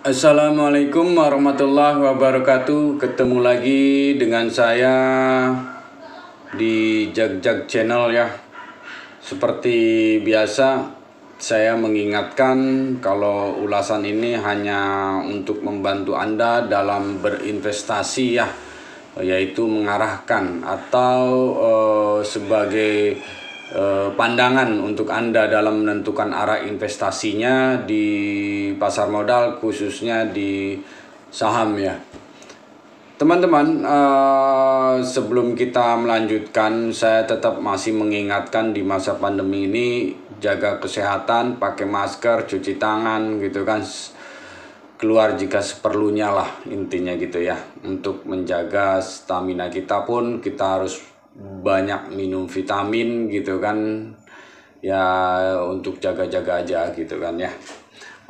Assalamualaikum warahmatullahi wabarakatuh. Ketemu lagi dengan saya di Jag Channel ya. Seperti biasa, saya mengingatkan kalau ulasan ini hanya untuk membantu Anda dalam berinvestasi ya, yaitu mengarahkan atau sebagai pandangan untuk Anda dalam menentukan arah investasinya di pasar modal, khususnya di saham ya. Teman-teman, sebelum kita melanjutkan, saya tetap masih mengingatkan di masa pandemi ini, jaga kesehatan, pakai masker, cuci tangan gitu kan, keluar jika seperlunya lah, intinya gitu ya. Untuk menjaga stamina kita pun kita harus banyak minum vitamin gitu kan ya, untuk jaga-jaga aja gitu kan ya.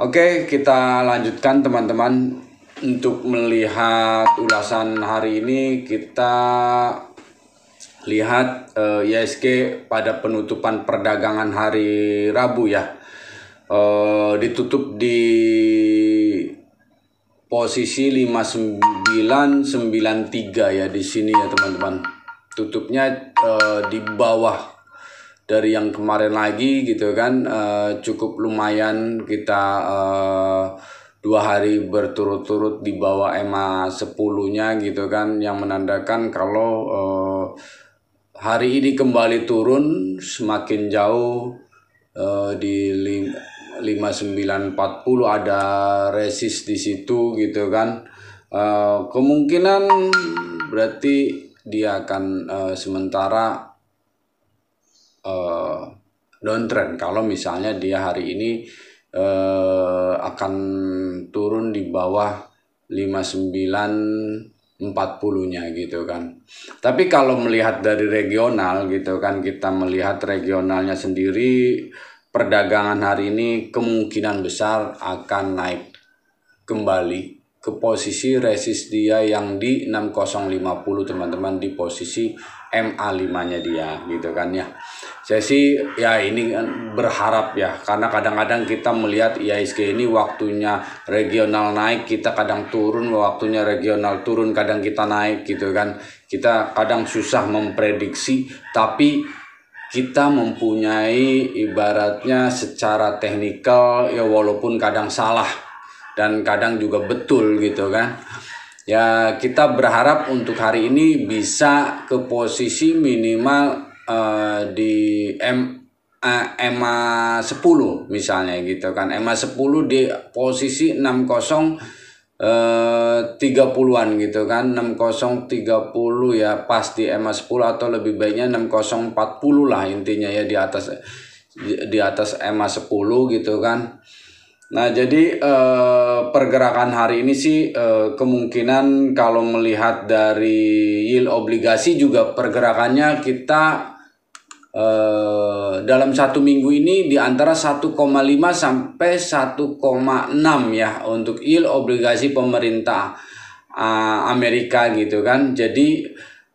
Oke, kita lanjutkan teman-teman. Untuk melihat ulasan hari ini, kita lihat IHSG pada penutupan perdagangan hari Rabu ya, ditutup di posisi 5993 ya di sini ya teman-teman. Tutupnya di bawah dari yang kemarin lagi gitu kan, cukup lumayan kita 2 hari berturut-turut di bawah EMA 10-nya gitu kan, yang menandakan kalau hari ini kembali turun semakin jauh di 5940 ada resist di situ gitu kan. Kemungkinan berarti dia akan sementara downtrend kalau misalnya dia hari ini akan turun di bawah 5940-nya gitu kan. Tapi kalau melihat dari regional gitu kan, kita melihat regionalnya sendiri, perdagangan hari ini kemungkinan besar akan naik kembali ke posisi resist dia yang di 6050 teman-teman, di posisi MA5-nya dia gitu kan ya. Saya sih ya ini berharap ya, karena kadang-kadang kita melihat IHSG ini waktunya regional naik, kita kadang turun, waktunya regional turun, kadang kita naik gitu kan. Kita kadang susah memprediksi, tapi kita mempunyai ibaratnya secara teknikal ya, walaupun kadang salah dan kadang juga betul gitu kan. Ya kita berharap untuk hari ini bisa ke posisi minimal di EMA 10 misalnya gitu kan. EMA 10 di posisi 6030-an gitu kan, 6030 ya, pas di EMA 10 atau lebih baiknya 6040 lah intinya ya, di atas EMA 10 gitu kan. Nah jadi pergerakan hari ini sih kemungkinan kalau melihat dari yield obligasi juga pergerakannya kita dalam 1 minggu ini di antara 1,5 sampai 1,6 ya untuk yield obligasi pemerintah Amerika gitu kan. Jadi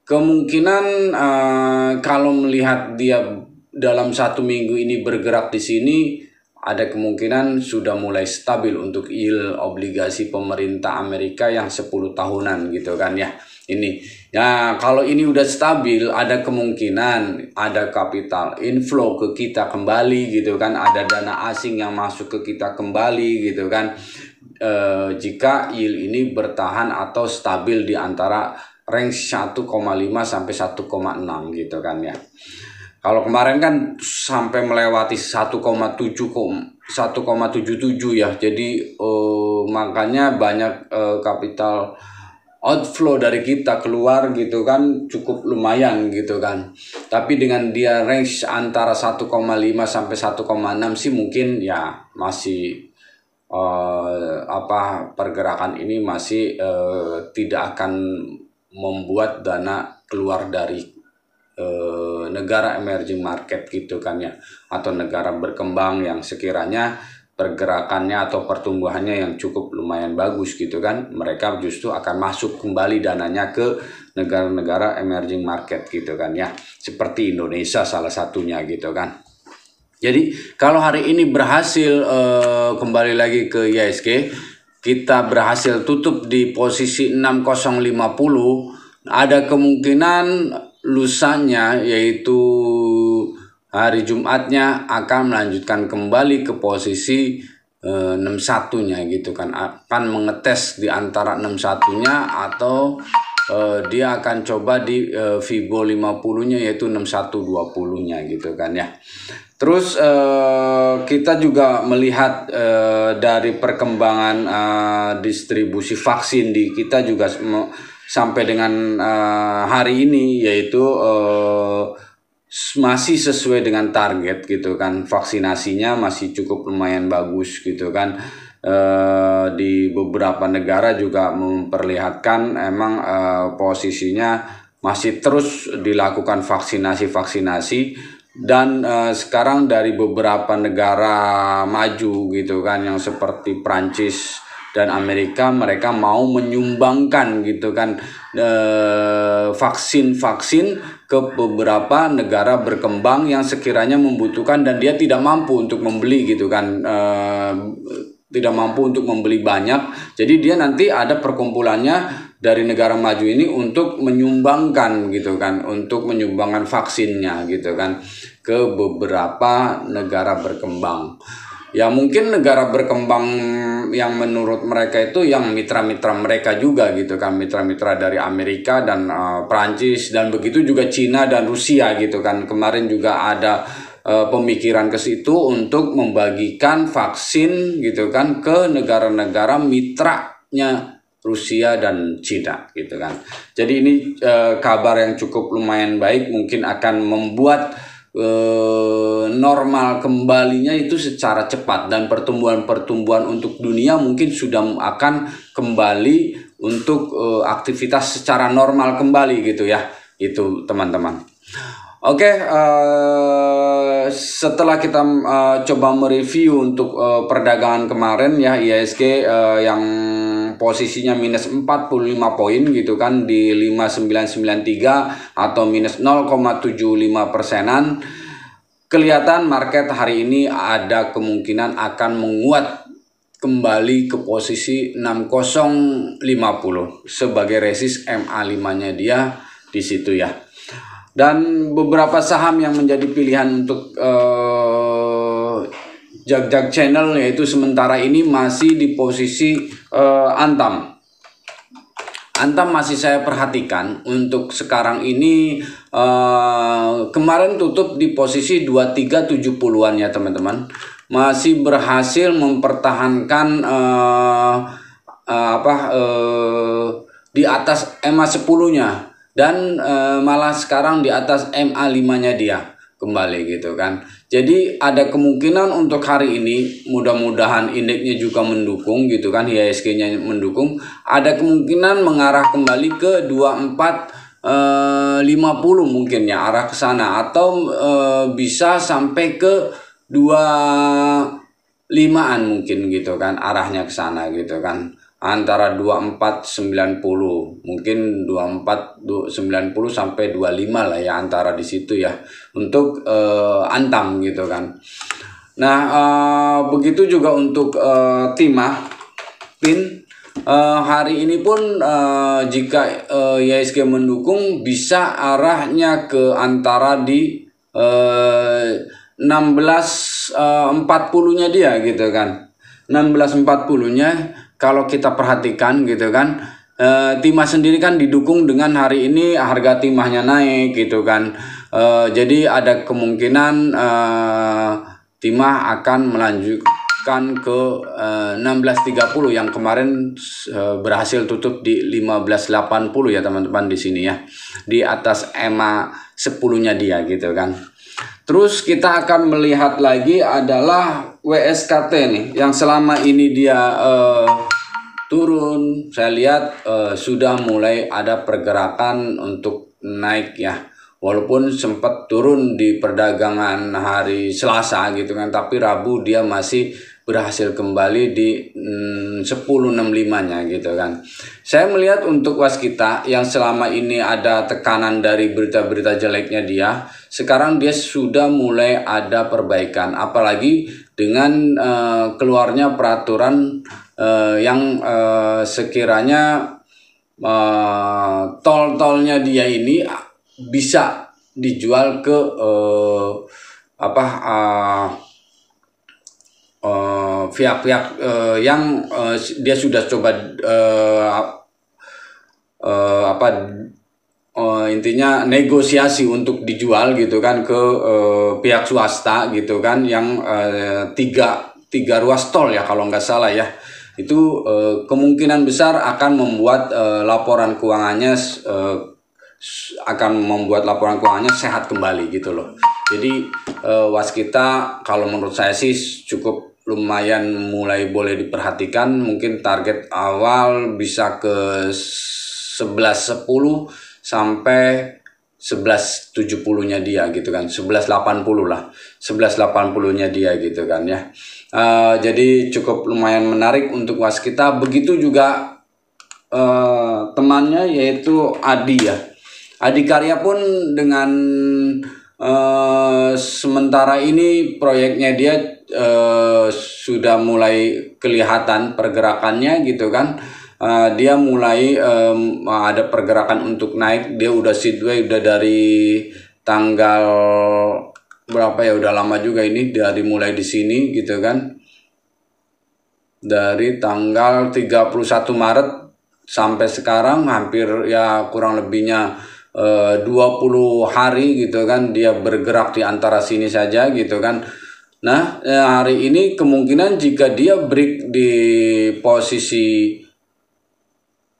kemungkinan kalau melihat dia dalam 1 minggu ini bergerak di sini, ada kemungkinan sudah mulai stabil untuk yield obligasi pemerintah Amerika yang 10 tahunan gitu kan ya. Ini ya, kalau ini udah stabil, ada kemungkinan ada capital inflow ke kita kembali gitu kan, ada dana asing yang masuk ke kita kembali gitu kan, jika yield ini bertahan atau stabil di antara range 1,5 sampai 1,6 gitu kan ya. Kalau kemarin kan sampai melewati 1,77 ya. Jadi makanya banyak kapital outflow dari kita keluar gitu kan, cukup lumayan gitu kan. Tapi dengan dia range antara 1,5 sampai 1,6 sih mungkin ya masih pergerakan ini masih tidak akan membuat dana keluar dari negara emerging market gitu kan ya, atau negara berkembang yang sekiranya pergerakannya atau pertumbuhannya yang cukup lumayan bagus gitu kan, mereka justru akan masuk kembali dananya ke negara-negara emerging market gitu kan ya, seperti Indonesia salah satunya gitu kan. Jadi kalau hari ini berhasil kembali lagi ke IHSG, kita berhasil tutup di posisi 6050, ada kemungkinan lusanya yaitu hari Jumatnya akan melanjutkan kembali ke posisi 61-nya gitu kan, akan mengetes di antara 61-nya atau dia akan coba di Fibo 50-nya yaitu 6120-nya gitu kan ya. Terus kita juga melihat dari perkembangan distribusi vaksin di kita juga sampai dengan hari ini, yaitu masih sesuai dengan target gitu kan, vaksinasinya masih cukup lumayan bagus gitu kan. Di beberapa negara juga memperlihatkan emang posisinya masih terus dilakukan vaksinasi dan sekarang dari beberapa negara maju gitu kan, yang seperti Prancis dan Amerika, mereka mau menyumbangkan gitu kan vaksin ke beberapa negara berkembang yang sekiranya membutuhkan dan dia tidak mampu untuk membeli gitu kan, tidak mampu untuk membeli banyak. Jadi dia nanti ada perkumpulannya dari negara maju ini untuk menyumbangkan gitu kan, untuk menyumbangkan vaksinnya gitu kan ke beberapa negara berkembang. Ya mungkin negara berkembang yang menurut mereka itu yang mitra-mitra mereka juga gitu kan, mitra-mitra dari Amerika dan Prancis, dan begitu juga Cina dan Rusia gitu kan. Kemarin juga ada pemikiran ke situ untuk membagikan vaksin gitu kan ke negara-negara mitranya Rusia dan Cina gitu kan. Jadi ini kabar yang cukup lumayan baik, mungkin akan membuat normal kembalinya itu secara cepat, dan pertumbuhan untuk dunia mungkin sudah akan kembali untuk aktivitas secara normal kembali gitu ya, itu teman-teman. Oke, setelah kita coba mereview untuk perdagangan kemarin ya, IHSG yang posisinya minus 45 poin gitu kan di 5993 atau minus 0,75%. Kelihatan market hari ini ada kemungkinan akan menguat kembali ke posisi 6050 sebagai resist MA5-nya dia di situ ya. Dan beberapa saham yang menjadi pilihan untuk jag channel yaitu sementara ini masih di posisi Antam. Antam masih saya perhatikan untuk sekarang ini, kemarin tutup di posisi 2370-an ya teman-teman. Masih berhasil mempertahankan di atas MA 10-nya dan malah sekarang di atas MA 5-nya dia kembali gitu kan. Jadi ada kemungkinan untuk hari ini, mudah-mudahan indeksnya juga mendukung gitu kan, IHSG-nya mendukung, ada kemungkinan mengarah kembali ke 2450 mungkin ya, arah ke sana, atau bisa sampai ke 25-an mungkin gitu kan, arahnya ke sana gitu kan, antara 2490 mungkin 2490 sampai 25 lah ya, antara di situ ya untuk Antam gitu kan. Nah begitu juga untuk timah pin hari ini pun jika IHSG mendukung bisa arahnya ke antara di 1640-nya dia gitu kan. 1640-nya kalau kita perhatikan gitu kan, timah sendiri kan didukung dengan hari ini harga timahnya naik gitu kan. Jadi ada kemungkinan timah akan melanjutkan ke 1630 yang kemarin berhasil tutup di 1580 ya teman-teman di sini ya, di atas EMA 10-nya dia gitu kan. Terus kita akan melihat lagi adalah WSKT nih, yang selama ini dia turun. Saya lihat sudah mulai ada pergerakan untuk naik ya, walaupun sempat turun di perdagangan hari Selasa gitu kan, tapi Rabu dia masih berhasil kembali di 1065-nya gitu kan. Saya melihat untuk waskita yang selama ini ada tekanan dari berita-berita jeleknya dia, sekarang dia sudah mulai ada perbaikan, apalagi dengan keluarnya peraturan yang sekiranya tol-tolnya dia ini bisa dijual ke pihak-pihak yang dia sudah coba intinya negosiasi untuk dijual gitu kan ke pihak swasta gitu kan, yang tiga ruas tol ya kalau nggak salah ya. Itu kemungkinan besar akan membuat laporan keuangannya sehat kembali gitu loh. Jadi waskita kalau menurut saya sih cukup lumayan mulai boleh diperhatikan. Mungkin target awal bisa ke 11.10 sampai 11.70-nya dia gitu kan, 11.80 lah, 11.80-nya dia gitu kan ya. Jadi cukup lumayan menarik untuk waskita. Begitu juga temannya yaitu Adi ya. Adi Karya pun dengan sementara ini proyeknya dia sudah mulai kelihatan pergerakannya gitu kan. Dia mulai ada pergerakan untuk naik. Dia udah seedway udah dari tanggal berapa ya, udah lama juga ini dari mulai di sini gitu kan, dari tanggal 31 Maret sampai sekarang hampir ya kurang lebihnya 20 hari gitu kan, dia bergerak di antara sini saja gitu kan. Nah hari ini kemungkinan jika dia break di posisi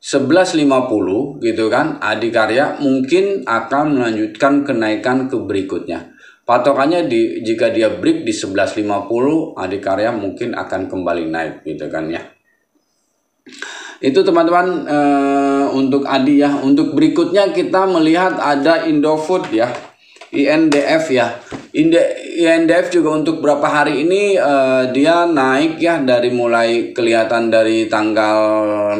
11.50 gitu kan, Adi Karya mungkin akan melanjutkan kenaikan ke berikutnya. Patokannya jika dia break di 11.50, Adi Karya mungkin akan kembali naik gitu kan ya. Itu teman-teman untuk Adi ya. Untuk berikutnya kita melihat ada Indofood ya, INDF ya. INDF juga untuk berapa hari ini dia naik ya, dari mulai kelihatan dari tanggal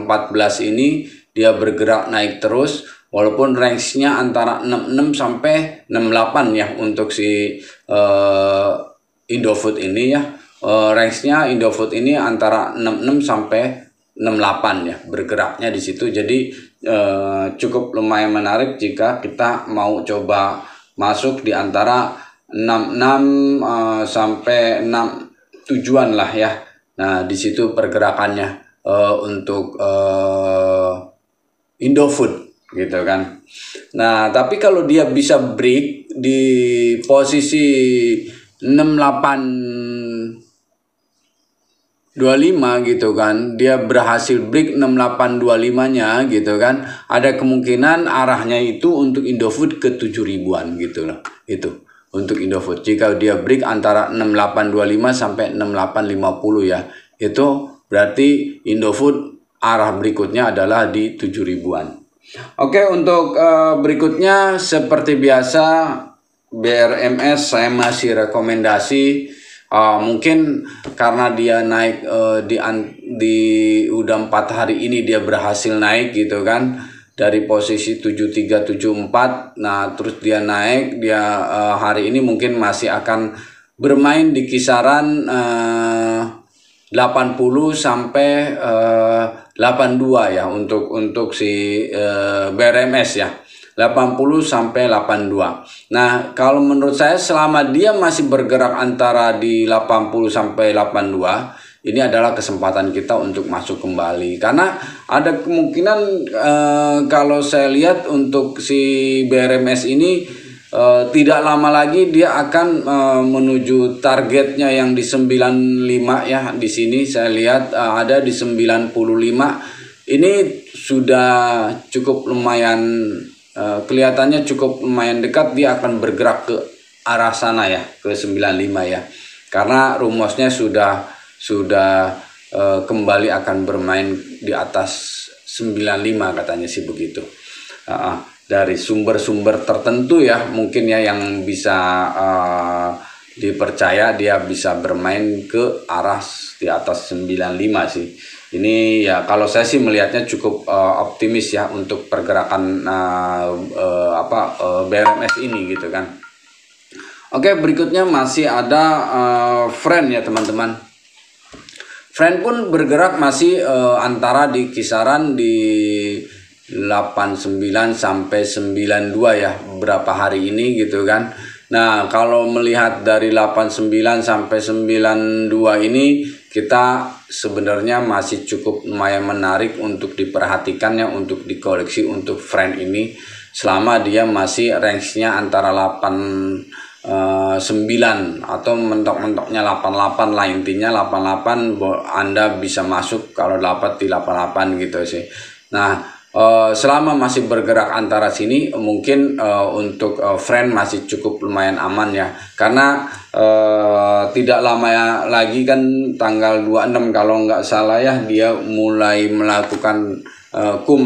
14 ini dia bergerak naik terus, walaupun range-nya antara 66 sampai 68 ya untuk si Indofood ini ya. Range-nya Indofood ini antara 66 sampai 68 ya, bergeraknya di situ. Jadi cukup lumayan menarik jika kita mau coba masuk di antara 66 sampai 67-an lah ya. Nah, di situ pergerakannya untuk Indofood gitu kan. Nah, tapi kalau dia bisa break di posisi 6825 gitu kan, dia berhasil break 6825-nya gitu kan, ada kemungkinan arahnya itu untuk Indofood ke 7.000-an gitu loh. Itu untuk Indofood jika dia break antara 6825 sampai 6850 ya, itu berarti Indofood arah berikutnya adalah di 7.000-an. Oke, untuk berikutnya seperti biasa BRMS saya masih rekomendasi. Mungkin karena dia naik udah 4 hari ini dia berhasil naik gitu kan, dari posisi 7374. Nah terus dia naik, dia hari ini mungkin masih akan bermain di kisaran 80 sampai 82 ya untuk si BRMS ya, 80 sampai 82. Nah, kalau menurut saya selama dia masih bergerak antara di 80 sampai 82, ini adalah kesempatan kita untuk masuk kembali. Karena ada kemungkinan kalau saya lihat untuk si BRMS ini tidak lama lagi dia akan menuju targetnya yang di 95 ya. Di sini saya lihat ada di 95. Ini sudah cukup lumayan kelihatannya cukup lumayan dekat, dia akan bergerak ke arah sana ya, ke 95 ya. Karena rumusnya sudah kembali akan bermain di atas 95 katanya sih begitu. Dari sumber-sumber tertentu ya mungkin ya yang bisa dipercaya dia bisa bermain ke arah di atas 95 sih. Ini ya kalau saya sih melihatnya cukup optimis ya untuk pergerakan BRMS ini gitu kan. Oke, berikutnya masih ada Friend ya teman-teman. Friend pun bergerak masih antara di kisaran di 89 sampai 92 ya beberapa hari ini gitu kan. Nah, kalau melihat dari 89 sampai 92 ini, kita sebenarnya masih cukup lumayan menarik untuk diperhatikannya, untuk dikoleksi untuk Friend ini selama dia masih range-nya antara 9 atau mentok-mentoknya 88 lah, intinya 88 Anda bisa masuk kalau dapat di 88 gitu sih. Nah, selama masih bergerak antara sini mungkin untuk Friend masih cukup lumayan aman ya, karena tidak lama lagi kan tanggal 26 kalau nggak salah ya, dia mulai melakukan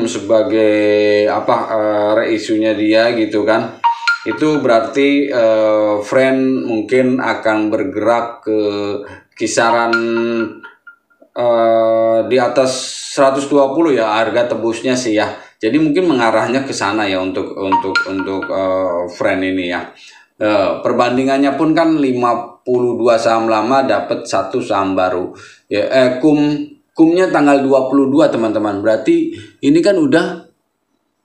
sebagai reisunya dia gitu kan. Itu berarti Friend mungkin akan bergerak ke kisaran di atas 120 ya harga tebusnya sih ya. Jadi mungkin mengarahnya ke sana ya untuk Friend ini ya. Perbandingannya pun kan 52 saham lama dapat 1 saham baru. Ya, kumnya tanggal 22 teman-teman. Berarti ini kan udah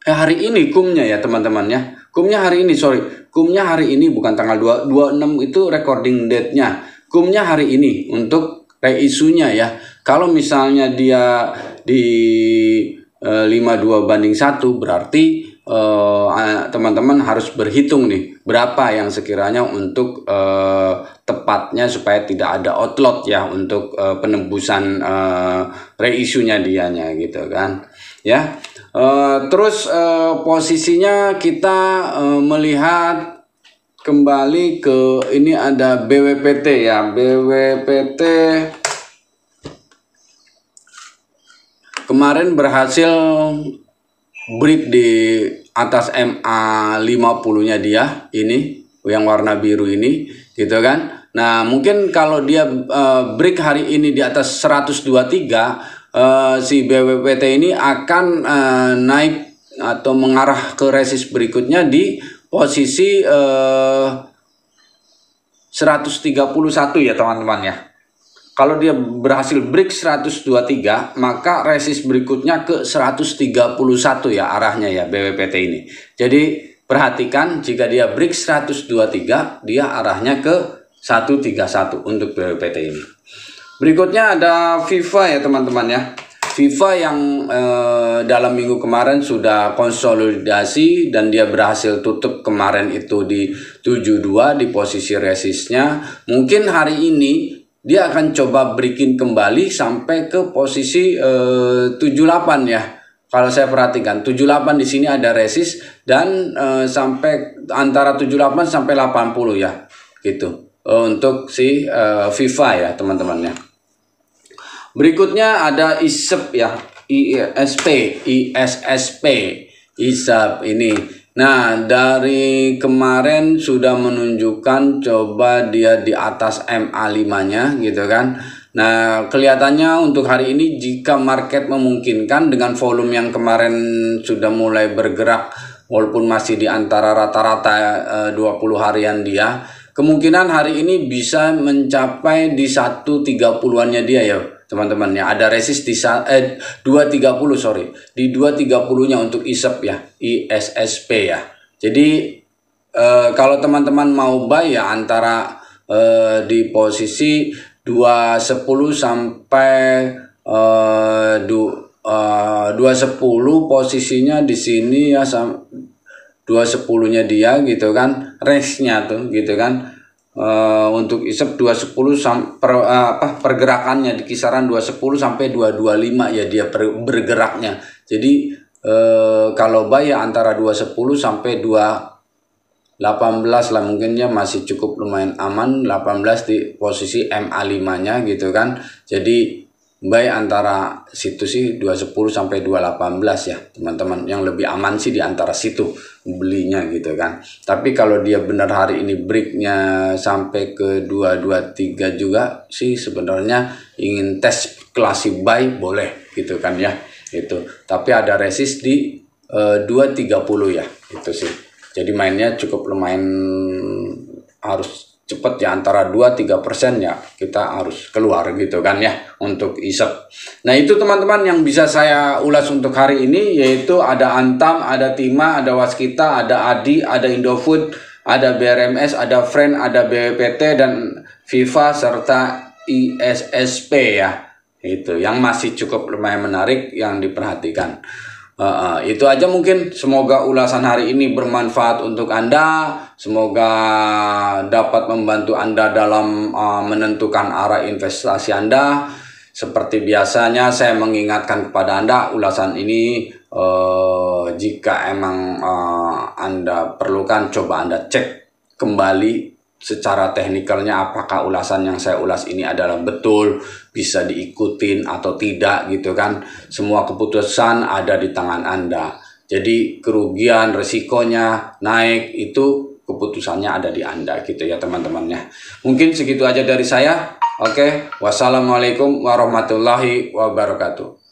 hari ini kumnya ya teman-teman ya. Kumnya hari ini, kumnya hari ini bukan tanggal 26 itu recording date-nya. Kumnya hari ini untuk reisunya ya. Kalau misalnya dia di 52/1 berarti teman-teman harus berhitung nih berapa yang sekiranya untuk tepatnya supaya tidak ada outload ya untuk penembusan reisunya dianya gitu kan ya. Terus posisinya kita melihat kembali ke ini ada BWPT ya. BWPT kemarin berhasil break di atas MA 50-nya dia ini yang warna biru ini gitu kan. Nah, mungkin kalau dia break hari ini di atas 123, si BWPT ini akan naik atau mengarah ke resist berikutnya di posisi 131 ya teman-teman ya. Kalau dia berhasil break 123, maka resist berikutnya ke 131 ya arahnya ya BWPT ini. Jadi perhatikan jika dia break 123, dia arahnya ke 131 untuk BWPT ini. Berikutnya ada Viva ya teman-teman ya. Viva yang dalam minggu kemarin sudah konsolidasi dan dia berhasil tutup kemarin itu di 72 di posisi resistnya. Mungkin hari ini dia akan coba breaking kembali sampai ke posisi 78 ya. Kalau saya perhatikan 78 di sini ada resist dan sampai antara 78 sampai 80 ya. Gitu. Untuk si Viva ya teman-teman ya. Berikutnya ada ISP ya, ISSP ini. Nah, dari kemarin sudah menunjukkan coba dia di atas MA5-nya gitu kan. Nah, kelihatannya untuk hari ini jika market memungkinkan dengan volume yang kemarin sudah mulai bergerak walaupun masih di antara rata-rata 20 harian dia, kemungkinan hari ini bisa mencapai di 130-annya dia ya. Teman-teman ya, ada resist di 230 di 230-nya untuk ISP ya, ISSP ya. Jadi kalau teman-teman mau buy ya antara di posisi 210 sampai 210 posisinya di sini ya, 210-nya dia gitu kan, range-nya tuh gitu kan. Untuk ISP 210 pergerakannya di kisaran 210 sampai 225 ya dia bergeraknya. Jadi kalau buy ya antara 210 sampai 218 lah mungkin ya, masih cukup lumayan aman. 18 di posisi MA5-nya gitu kan. Jadi buy antara situ sih 210 sampai 218 ya teman-teman, yang lebih aman sih di antara situ belinya gitu kan. Tapi kalau dia benar hari ini breaknya sampai ke 223 juga sih sebenarnya ingin tes klasik buy boleh gitu kan ya itu. Tapi ada resist di 230 ya itu sih. Jadi mainnya cukup lumayan harus cepat ya, antara 2-3% ya kita harus keluar gitu kan ya untuk isep. Nah itu teman-teman yang bisa saya ulas untuk hari ini, yaitu ada Antam, ada Tima, ada Waskita, ada Adi, ada Indofood, ada BRMS, ada Friend, ada BPT dan Viva serta ISSP ya. Itu yang masih cukup lumayan menarik yang diperhatikan. Itu aja mungkin. Semoga ulasan hari ini bermanfaat untuk Anda. Semoga dapat membantu Anda dalam menentukan arah investasi Anda. Seperti biasanya saya mengingatkan kepada Anda, ulasan ini jika emang Anda perlukan, coba Anda cek kembali secara teknikalnya apakah ulasan yang saya ulas ini adalah betul, bisa diikutin atau tidak gitu kan. Semua keputusan ada di tangan Anda. Jadi kerugian, resikonya naik itu keputusannya ada di Anda gitu ya teman-temannya. Mungkin segitu aja dari saya. Oke, wassalamualaikum warahmatullahi wabarakatuh.